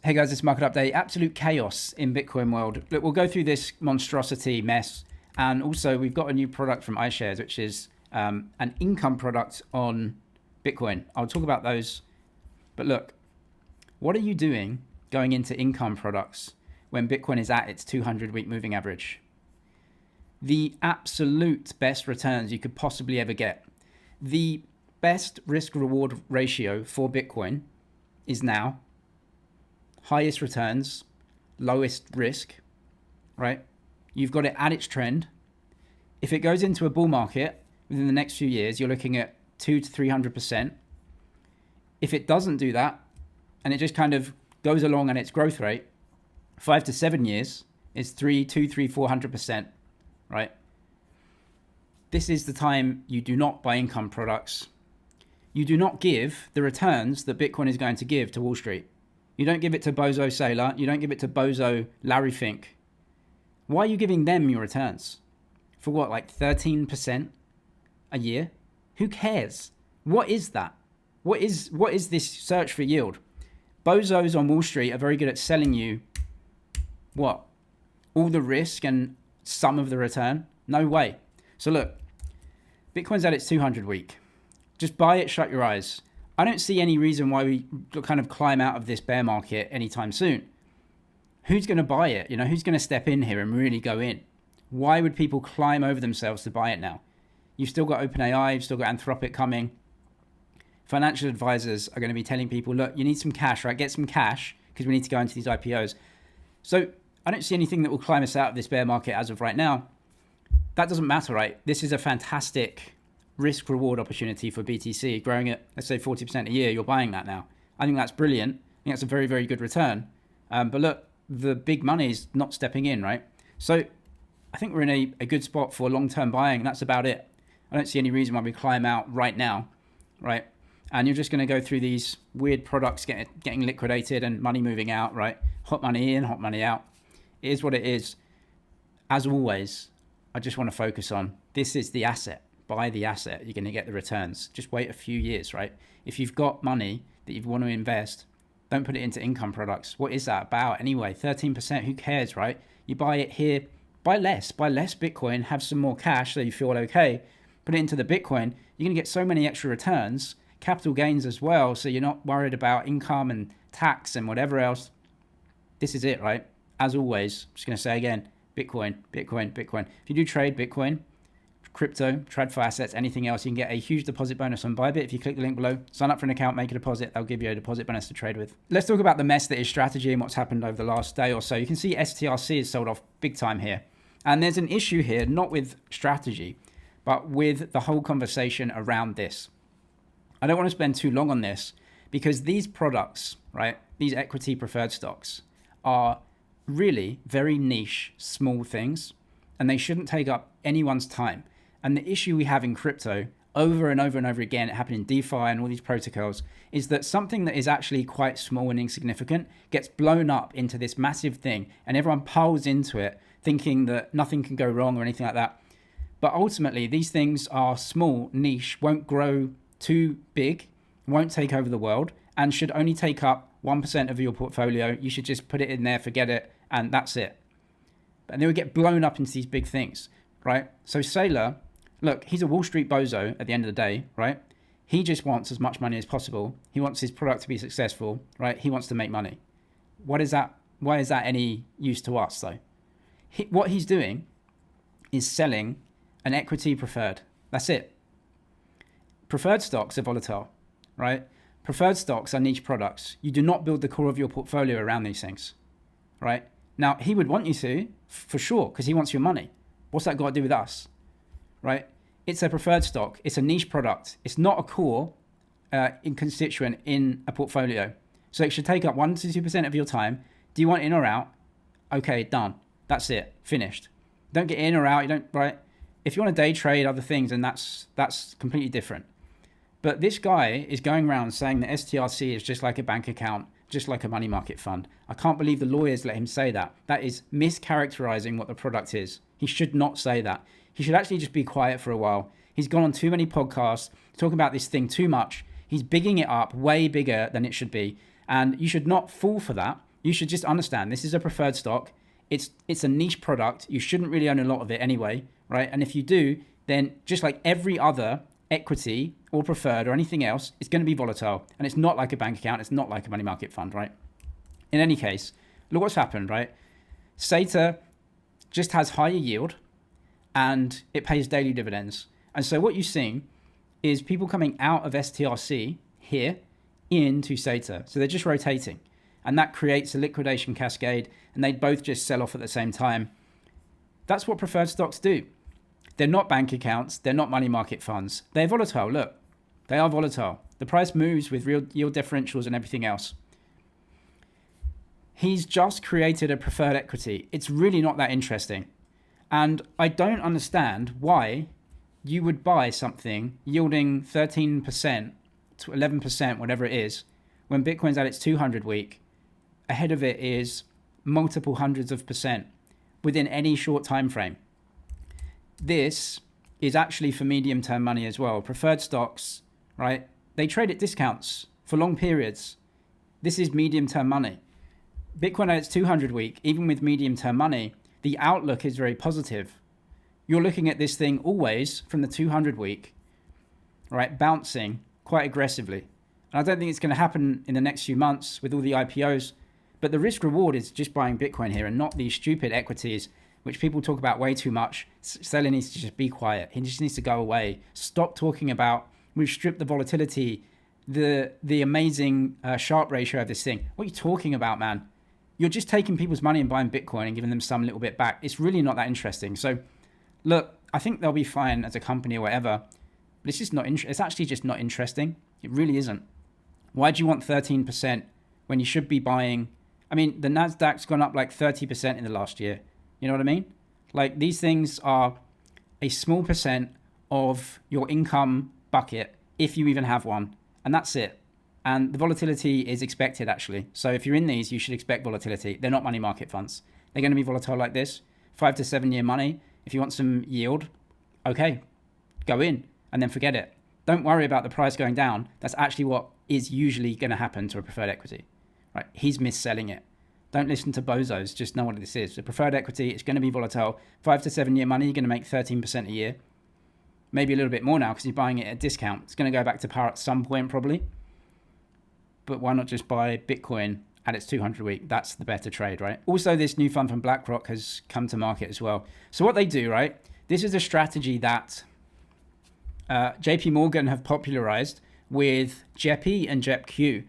Hey guys, this market update. Absolute chaos in Bitcoin world. Look, we'll go through this monstrosity mess, and also we've got a new product from iShares, which is an income product on Bitcoin. I'll talk about those. But look, what are you doing going into income products when Bitcoin is at its 200-week moving average? The absolute best returns you could possibly ever get. The best risk-reward ratio for Bitcoin is now highest returns, lowest risk, right? You've got it at its trend. If it goes into a bull market within the next few years, you're looking at 200 to 300%. If it doesn't do that, and it just kind of goes along at its growth rate, 5 to 7 years is 400%, right? This is the time you do not buy income products. You do not give the returns that Bitcoin is going to give to Wall Street. You don't give it to Bozo Saylor. You don't give it to Bozo Larry Fink. Why are you giving them your returns? For what, like 13% a year? Who cares? What is that? What is this search for yield? Bozos on Wall Street are very good at selling you what? All the risk and some of the return? No way. So look, Bitcoin's at its 200 week. Just buy it, shut your eyes. I don't see any reason why we kind of climb out of this bear market anytime soon. Who's going to buy it? Who's going to step in here and really go in? Why would people climb over themselves to buy it now? You've still got OpenAI, you've still got Anthropic coming. Financial advisors are going to be telling people, look, you need some cash, right? Get some cash because we need to go into these IPOs. So I don't see anything that will climb us out of this bear market as of right now. That doesn't matter, right? This is a fantastic risk reward opportunity for BTC, growing at, let's say, 40% a year. You're buying that now. I think that's brilliant. I think that's a very, very good return. But look, the big money is not stepping in, right? So I think we're in a good spot for long-term buying. And that's about it. I don't see any reason why we climb out right now, right? And you're just going to go through these weird products getting liquidated and money moving out, right? Hot money in, hot money out. It is what it is. As always, I just want to focus on this is the asset. Buy the asset, you're going to get the returns. Just wait a few years, right? If you've got money that you want to invest, don't put it into income products. What is that about anyway? 13%, who cares, right? You buy it here, buy less Bitcoin, have some more cash so you feel okay. Put it into the Bitcoin, you're going to get so many extra returns, capital gains as well, so you're not worried about income and tax and whatever else. This is it, right? As always, I'm just going to say again, Bitcoin. If you do trade Bitcoin, crypto, TradFi assets, anything else, you can get a huge deposit bonus on Bybit. If you click the link below, sign up for an account, make a deposit, they'll give you a deposit bonus to trade with. Let's talk about the mess that is strategy and what's happened over the last day or so. You can see STRC is sold off big time here. And there's an issue here, not with strategy, but with the whole conversation around this. I don't want to spend too long on this because these products, right, these equity preferred stocks are really very niche, small things, and they shouldn't take up anyone's time. And the issue we have in crypto over and over and over again, it happened in DeFi and all these protocols, is that something that is actually quite small and insignificant gets blown up into this massive thing and everyone piles into it thinking that nothing can go wrong or anything like that. But ultimately, these things are small, niche, won't grow too big, won't take over the world, and should only take up 1% of your portfolio. You should just put it in there, forget it, and that's it. And they would get blown up into these big things, right? So Saylor, look, he's a Wall Street bozo at the end of the day, right? He just wants as much money as possible. He wants his product to be successful, right? He wants to make money. What is that? Why is that any use to us, though? What he's doing is selling an equity preferred. That's it. Preferred stocks are volatile, right? Preferred stocks are niche products. You do not build the core of your portfolio around these things, right? Now, he would want you to, for sure, because he wants your money. What's that got to do with us, right? It's a preferred stock. It's a niche product. It's not a core constituent in a portfolio. So it should take up 1 to 2% of your time. Do you want in or out? Okay, done. That's it. Finished. Don't get in or out. You don't, right? If you want to day trade other things, then that's completely different. But this guy is going around saying that STRC is just like a bank account, just like a money market fund. I can't believe the lawyers let him say that. That is mischaracterizing what the product is. He should not say that. He should actually just be quiet for a while. He's gone on too many podcasts, talking about this thing too much. He's bigging it up way bigger than it should be. And you should not fall for that. you should just understand this is a preferred stock. It's a niche product. You shouldn't really own a lot of it anyway, right? And if you do, then just like every other equity or preferred or anything else, it's going to be volatile. And it's not like a bank account. It's not like a money market fund, right? In any case, look what's happened, right? SATA just has higher yield and it pays daily dividends. And so what you're seeing is people coming out of STRC here into SATA. So they're just rotating. And that creates a liquidation cascade, and they both just sell off at the same time. That's what preferred stocks do. They're not bank accounts. They're not money market funds. They're volatile. Look, they are volatile. The price moves with real yield differentials and everything else. He's just created a preferred equity. It's really not that interesting. And I don't understand why you would buy something yielding 13% to 11%, whatever it is, when Bitcoin's at its 200 week. Ahead of it is multiple hundreds of percent within any short time frame. This is actually for medium-term money as well. Preferred stocks, right? They trade at discounts for long periods. This is medium-term money. Bitcoin at its 200 week, even with medium-term money, the outlook is very positive. You're looking at this thing always from the 200 week, right? Bouncing quite aggressively. And I don't think it's going to happen in the next few months with all the IPOs. But the risk reward is just buying Bitcoin here and not these stupid equities, which people talk about way too much. Seller needs to just be quiet. He just needs to go away. Stop talking about, we've stripped the volatility, the amazing Sharpe ratio of this thing. What are you talking about, man? You're just taking people's money and buying Bitcoin and giving them some little bit back. It's really not that interesting. So look, I think they'll be fine as a company or whatever, but it's just not, it's actually just not interesting. It really isn't. Why do you want 13% when you should be buying? I mean, the Nasdaq's gone up like 30% in the last year. You know what I mean? Like, these things are a small percent of your income bucket, if you even have one. And that's it. And the volatility is expected, actually. So if you're in these, you should expect volatility. They're not money market funds. They're going to be volatile like this. 5 to 7 year money. If you want some yield, okay, go in and then forget it. Don't worry about the price going down. That's actually what is usually going to happen to a preferred equity. Right? He's mis-selling it. Don't listen to bozos. Just know what this is. The preferred equity, it's going to be volatile. 5 to 7 year money, you're going to make 13% a year. Maybe a little bit more now because you're buying it at a discount. It's going to go back to par at some point probably. But why not just buy Bitcoin at its 200 week? That's the better trade, right? Also, this new fund from BlackRock has come to market as well. So what they do, right? This is a strategy that JP Morgan have popularized with JEPI and JEPQ,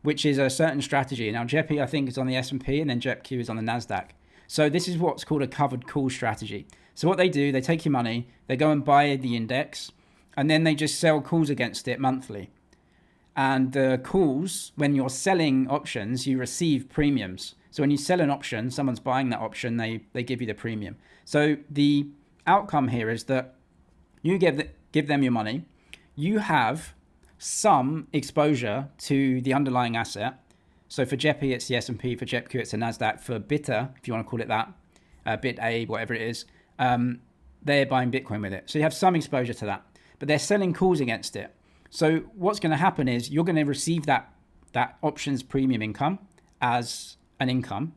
which is a certain strategy. Now, JEPI, I think, is on the S&P, and then JEPQ is on the NASDAQ. So this is what's called a covered call strategy. So what they do, they take your money, they go and buy the index, and then they just sell calls against it monthly. And the calls, when you're selling options, you receive premiums. So when you sell an option, someone's buying that option, they give you the premium. So the outcome here is that you give them your money, you have some exposure to the underlying asset. So for JEPI, it's the S&P. For JEPQ, it's the NASDAQ. For BITA, if you want to call it that, BitA, whatever it is, they're buying Bitcoin with it. So you have some exposure to that. But they're selling calls against it. So what's going to happen is you're going to receive that options premium income as an income,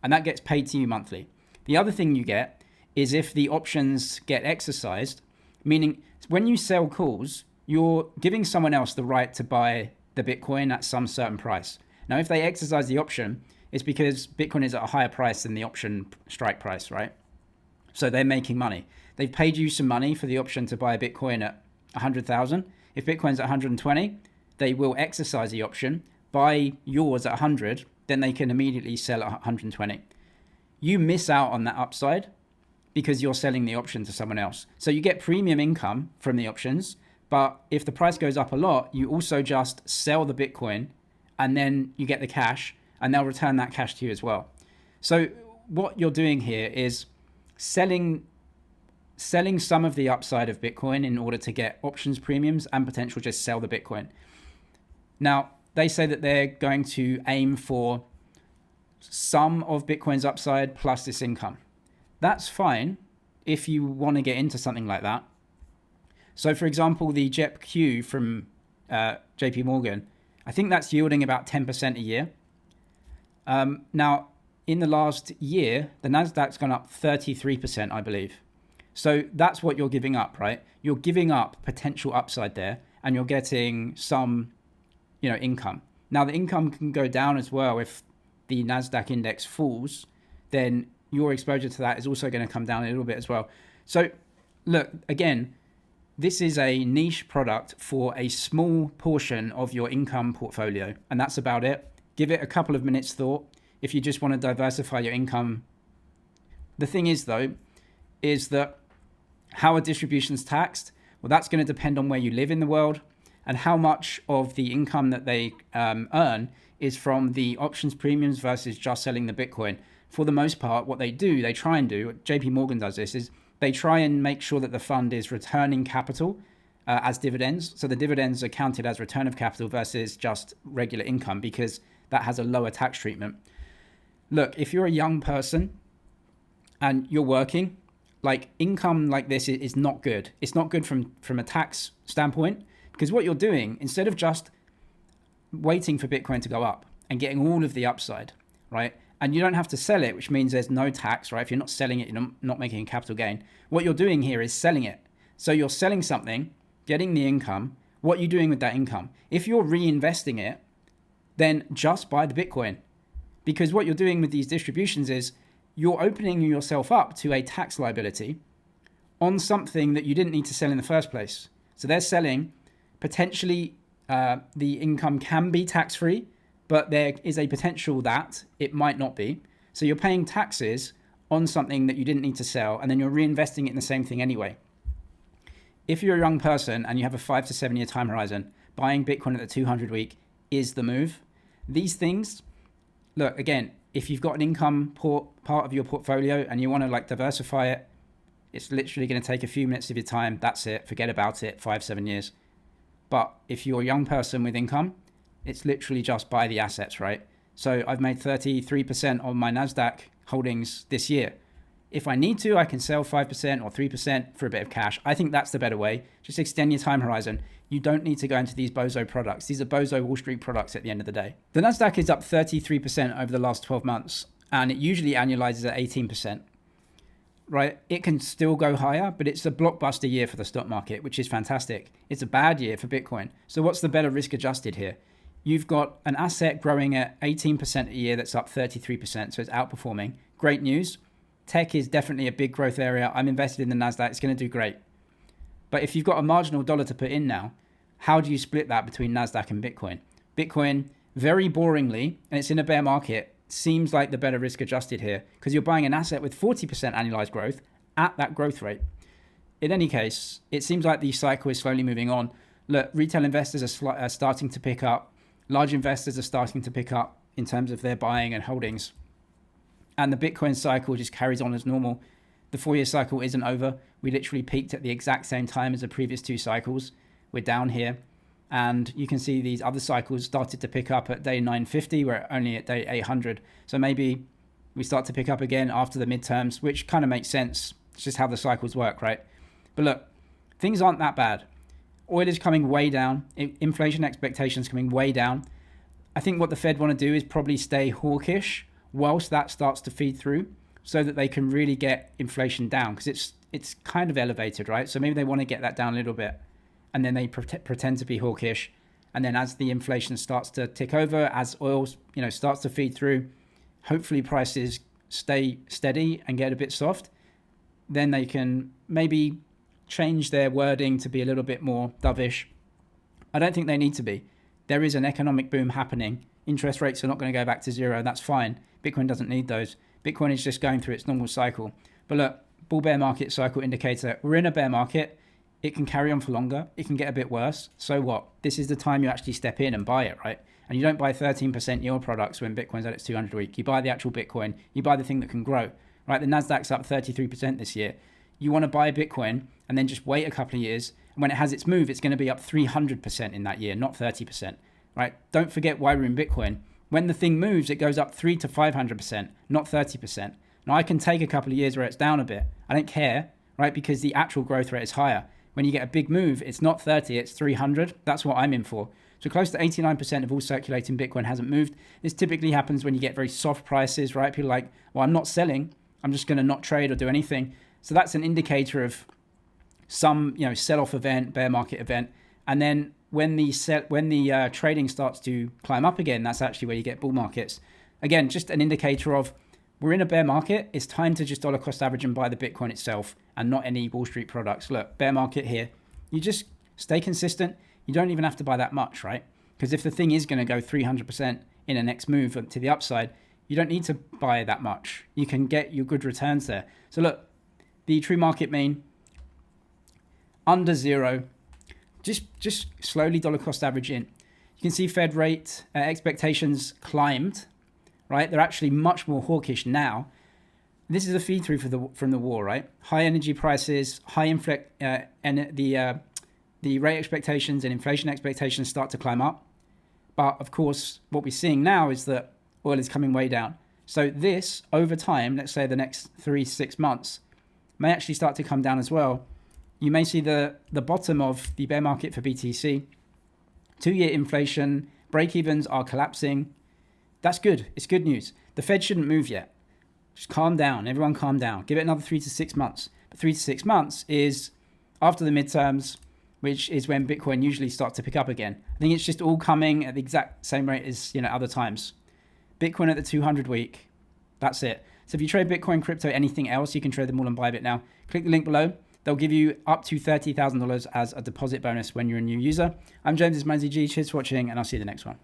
and that gets paid to you monthly. The other thing you get is if the options get exercised, meaning when you sell calls, you're giving someone else the right to buy the Bitcoin at some certain price. Now, if they exercise the option, it's because Bitcoin is at a higher price than the option strike price, right? So they're making money. They've paid you some money for the option to buy a Bitcoin at 100,000. If Bitcoin's at 120, they will exercise the option, buy yours at 100, then they can immediately sell at 120. You miss out on that upside because you're selling the option to someone else. So you get premium income from the options, but if the price goes up a lot, you also just sell the Bitcoin and then you get the cash and they'll return that cash to you as well. So what you're doing here is selling some of the upside of Bitcoin in order to get options premiums and potential just sell the Bitcoin. Now, they say that they're going to aim for some of Bitcoin's upside plus this income. That's fine if you want to get into something like that. So for example, the JEPQ from JP Morgan, I think that's yielding about 10% a year. Now, in the last year, the Nasdaq's gone up 33%, I believe. So that's what you're giving up, right? You're giving up potential upside there, and you're getting some, income. Now, the income can go down as well. If the Nasdaq index falls, then your exposure to that is also going to come down a little bit as well. So look, again, this is a niche product for a small portion of your income portfolio, and that's about it. Give it a couple of minutes thought if you just want to diversify your income. The thing is, though, is that how are distributions taxed? Well, that's going to depend on where you live in the world and how much of the income that they earn is from the options premiums versus just selling the Bitcoin. For the most part, what they try and do, JP Morgan does this, is they try and make sure that the fund is returning capital as dividends. So the dividends are counted as return of capital versus just regular income, because that has a lower tax treatment. Look, if you're a young person and you're working, like, income like this is not good. It's not good from a tax standpoint, because what you're doing, instead of just waiting for Bitcoin to go up and getting all of the upside, right? And you don't have to sell it, which means there's no tax, right? If you're not selling it, you're not making a capital gain. What you're doing here is selling it. So you're selling something, getting the income. What are you doing with that income? If you're reinvesting it, then just buy the Bitcoin. Because what you're doing with these distributions is you're opening yourself up to a tax liability on something that you didn't need to sell in the first place. So they're selling, potentially the income can be tax-free, but there is a potential that it might not be. So you're paying taxes on something that you didn't need to sell, and then you're reinvesting it in the same thing anyway. If you're a young person and you have a 5 to 7 year time horizon, buying Bitcoin at the 200 week is the move. These things, look, again, if you've got an income part of your portfolio and you want to diversify it, it's literally going to take a few minutes of your time. That's it. Forget about it. 5, 7 years. But if you're a young person with income, it's literally just buy the assets, right? So I've made 33% on my Nasdaq holdings this year. If I need to, I can sell 5% or 3% for a bit of cash. I think that's the better way. Just extend your time horizon. You don't need to go into these bozo products. These are bozo Wall Street products at the end of the day. The Nasdaq is up 33% over the last 12 months, and it usually annualizes at 18%. Right? It can still go higher, but it's a blockbuster year for the stock market, which is fantastic. It's a bad year for Bitcoin. So what's the better risk adjusted here? You've got an asset growing at 18% a year that's up 33%, so it's outperforming. Great news. Tech is definitely a big growth area. I'm invested in the Nasdaq. It's going to do great. But if you've got a marginal dollar to put in now, how do you split that between Nasdaq and Bitcoin? Bitcoin, very boringly, and it's in a bear market, seems like the better risk adjusted here, because you're buying an asset with 40% annualized growth at that growth rate. In any case, it seems like the cycle is slowly moving on. Look, retail investors are starting to pick up. Large investors are starting to pick up in terms of their buying and holdings. And the Bitcoin cycle just carries on as normal. The 4-year cycle isn't over. We literally peaked at the exact same time as the previous 2 cycles. We're down here. And you can see these other cycles started to pick up at day 950. We're only at day 800. So maybe we start to pick up again after the midterms, which kind of makes sense. It's just how the cycles work, right? But look, things aren't that bad. Oil is coming way down. Inflation expectations coming way down. I think what the Fed want to do is probably stay hawkish whilst that starts to feed through, so that they can really get inflation down, because it's kind of elevated, right? So maybe they want to get that down a little bit, and then they pretend to be hawkish, and then as the inflation starts to tick over, as oil starts to feed through, hopefully prices stay steady and get a bit soft, then they can maybe change their wording to be a little bit more dovish. I don't think they need to be. There is an economic boom happening. Interest rates are not going to go back to zero. That's fine. Bitcoin doesn't need those. Bitcoin is just going through its normal cycle. But look, bull bear market cycle indicator. We're in a bear market. It can carry on for longer. It can get a bit worse. So what? This is the time you actually step in and buy it, right? And you don't buy 13% yield products when Bitcoin's at its 200 week. You buy the actual Bitcoin. You buy the thing that can grow, right? The Nasdaq's up 33% this year. You want to buy Bitcoin and then just wait a couple of years. And when it has its move, it's going to be up 300% in that year, not 30%, right? Don't forget why we're in Bitcoin. When the thing moves, it goes up 300 to 500%, not 30%. Now, I can take a couple of years where it's down a bit. I don't care, right? Because the actual growth rate is higher. When you get a big move, it's not 30, it's 300. That's what I'm in for. So close to 89% of all circulating Bitcoin hasn't moved. This typically happens when you get very soft prices, right? People are like, well, I'm not selling. I'm just going to not trade or do anything. So that's an indicator of some, sell-off event, bear market event. And then when the trading starts to climb up again, that's actually where you get bull markets. Again, just an indicator of we're in a bear market. It's time to just dollar cost average and buy the Bitcoin itself and not any Wall Street products. Look, bear market here. You just stay consistent. You don't even have to buy that much, right? Because if the thing is going to go 300% in a next move to the upside, you don't need to buy that much. You can get your good returns there. So look, the true market mean under 0. Just slowly dollar cost average in. You can see Fed rate expectations climbed, right? They're actually much more hawkish now. This is a feed through from the war, right? High energy prices, the rate expectations and inflation expectations start to climb up. But of course, what we're seeing now is that oil is coming way down. So this, over time, let's say the next 3 to 6 months, may actually start to come down as well. You may see the bottom of the bear market for BTC. 2-year inflation, break-evens are collapsing. That's good. It's good news. The Fed shouldn't move yet. Just calm down. Everyone calm down. Give it another 3 to 6 months. But 3 to 6 months is after the midterms, which is when Bitcoin usually starts to pick up again. I think it's just all coming at the exact same rate as other times. Bitcoin at the 200 week. That's it. So if you trade Bitcoin, crypto, anything else, you can trade them all on Bybit now. Click the link below. They'll give you up to $30,000 as a deposit bonus when you're a new user. I'm James, this is ManZG. Cheers for watching, and I'll see you in the next one.